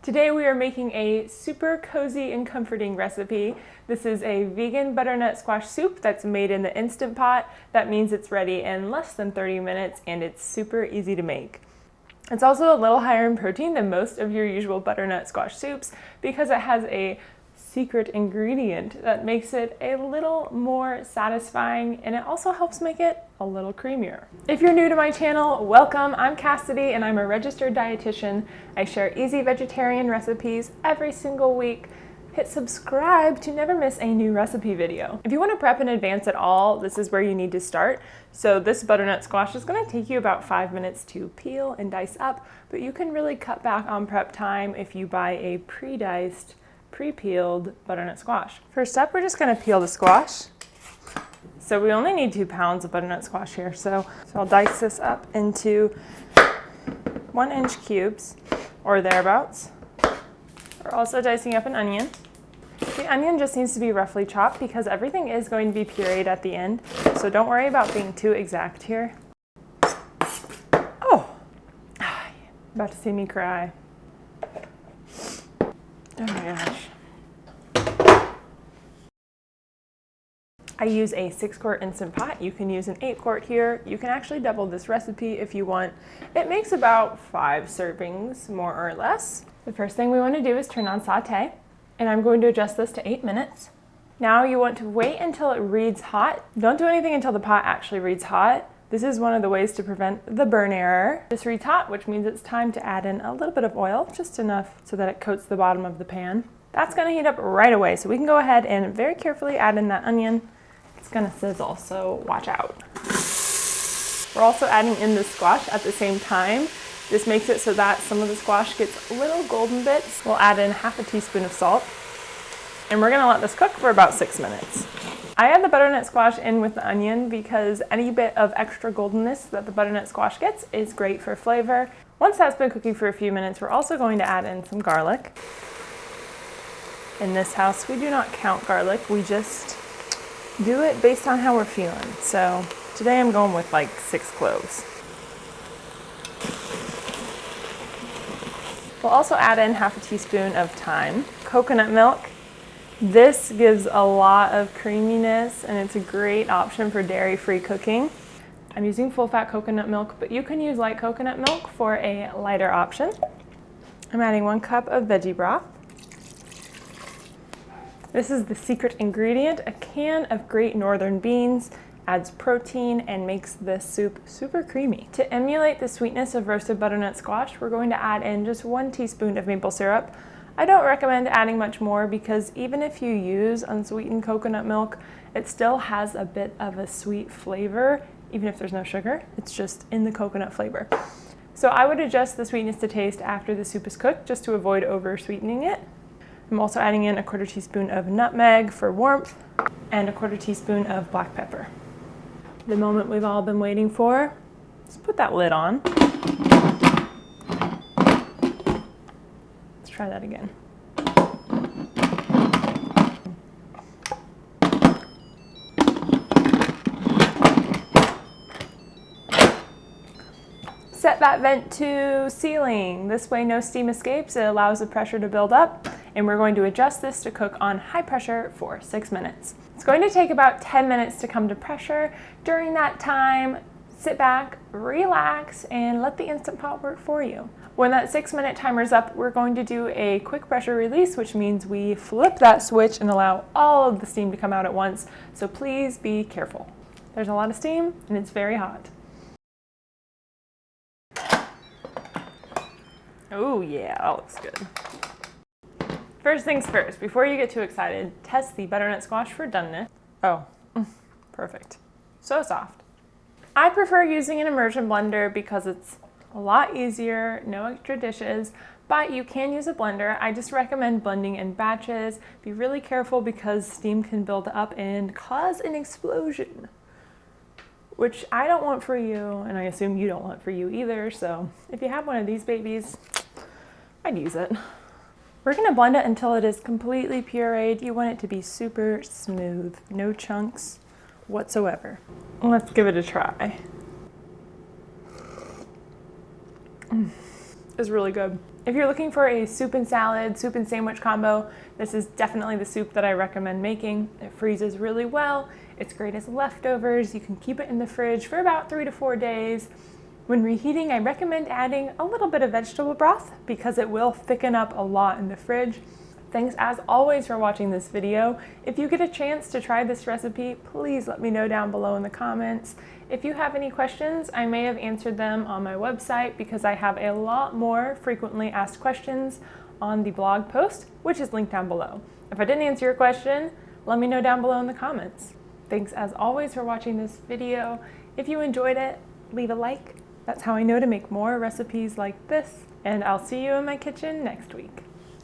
Today we are making a super cozy and comforting recipe. This is a vegan butternut squash soup that's made in the Instant Pot. That means it's ready in less than 30 minutes and it's super easy to make. It's also a little higher in protein than most of your usual butternut squash soups because it has a secret ingredient that makes it a little more satisfying, and it also helps make it a little creamier. If you're new to my channel, welcome. I'm Cassidy and I'm a registered dietitian. I share easy vegetarian recipes every single week. Hit subscribe to never miss a new recipe video. If you want to prep in advance at all, this is where you need to start. So this butternut squash is going to take you about 5 minutes to peel and dice up, but you can really cut back on prep time if you buy a pre-diced, pre-peeled butternut squash. First up, we're just going to peel the squash. So we only need 2 pounds of butternut squash here. So I'll dice this up into 1-inch cubes or thereabouts. We're also dicing up an onion. The onion just needs to be roughly chopped because everything is going to be pureed at the end. So don't worry about being too exact here. Oh, about to see me cry. Oh my gosh. I use a 6-quart Instant Pot. You can use an 8-quart here. You can actually double this recipe if you want. It makes about 5 servings, more or less. The first thing we want to do is turn on saute, and I'm going to adjust this to 8 minutes. Now you want to wait until it reads hot. Don't do anything until the pot actually reads hot. This is one of the ways to prevent the burn error. This reads hot, which means it's time to add in a little bit of oil, just enough so that it coats the bottom of the pan. That's going to heat up right away, so we can go ahead and very carefully add in that onion. It's going to sizzle, so watch out. We're also adding in the squash at the same time. This makes it so that some of the squash gets little golden bits. We'll add in half a teaspoon of salt, and we're going to let this cook for about 6 minutes. I add the butternut squash in with the onion because any bit of extra goldenness that the butternut squash gets is great for flavor. Once that's been cooking for a few minutes, we're also going to add in some garlic. In this house, we do not count garlic. We just do it based on how we're feeling. So today I'm going with like 6 cloves. We'll also add in half a teaspoon of thyme. Coconut milk. This gives a lot of creaminess and it's a great option for dairy-free cooking. I'm using full-fat coconut milk, but you can use light coconut milk for a lighter option. I'm adding 1 cup of veggie broth. This is the secret ingredient, a can of Great Northern beans. Adds protein and makes this soup super creamy. To emulate the sweetness of roasted butternut squash, we're going to add in just 1 teaspoon of maple syrup. I don't recommend adding much more because even if you use unsweetened coconut milk, it still has a bit of a sweet flavor, even if there's no sugar. It's just in the coconut flavor. So I would adjust the sweetness to taste after the soup is cooked just to avoid over sweetening it. I'm also adding in a 1/4 teaspoon of nutmeg for warmth and a 1/4 teaspoon of black pepper. The moment we've all been waiting for. Let's put that lid on. Let's try that again. Set that vent to ceiling. This way no steam escapes. It allows the pressure to build up, and we're going to adjust this to cook on high pressure for 6 minutes. It's going to take about 10 minutes to come to pressure. During that time, sit back, relax, and let the Instant Pot work for you. When that 6-minute timer's up, we're going to do a quick pressure release, which means we flip that switch and allow all of the steam to come out at once. So please be careful. There's a lot of steam and it's very hot. Oh yeah, that looks good. First things first, before you get too excited, test the butternut squash for doneness. Oh, perfect. So soft. I prefer using an immersion blender because it's a lot easier, no extra dishes, but you can use a blender. I just recommend blending in batches. Be really careful because steam can build up and cause an explosion, which I don't want for you, and I assume you don't want for you either. So if you have one of these babies, I'd use it. We're gonna blend it until it is completely pureed. You want it to be super smooth, no chunks whatsoever. Let's give it a try. It's really good. If you're looking for a soup and salad, soup and sandwich combo, this is definitely the soup that I recommend making. It freezes really well. It's great as leftovers. You can keep it in the fridge for about 3 to 4 days. When reheating, I recommend adding a little bit of vegetable broth because it will thicken up a lot in the fridge. Thanks as always for watching this video. If you get a chance to try this recipe, please let me know down below in the comments. If you have any questions, I may have answered them on my website because I have a lot more frequently asked questions on the blog post, which is linked down below. If I didn't answer your question, let me know down below in the comments. Thanks as always for watching this video. If you enjoyed it, leave a like. That's how I know to make more recipes like this, and I'll see you in my kitchen next week.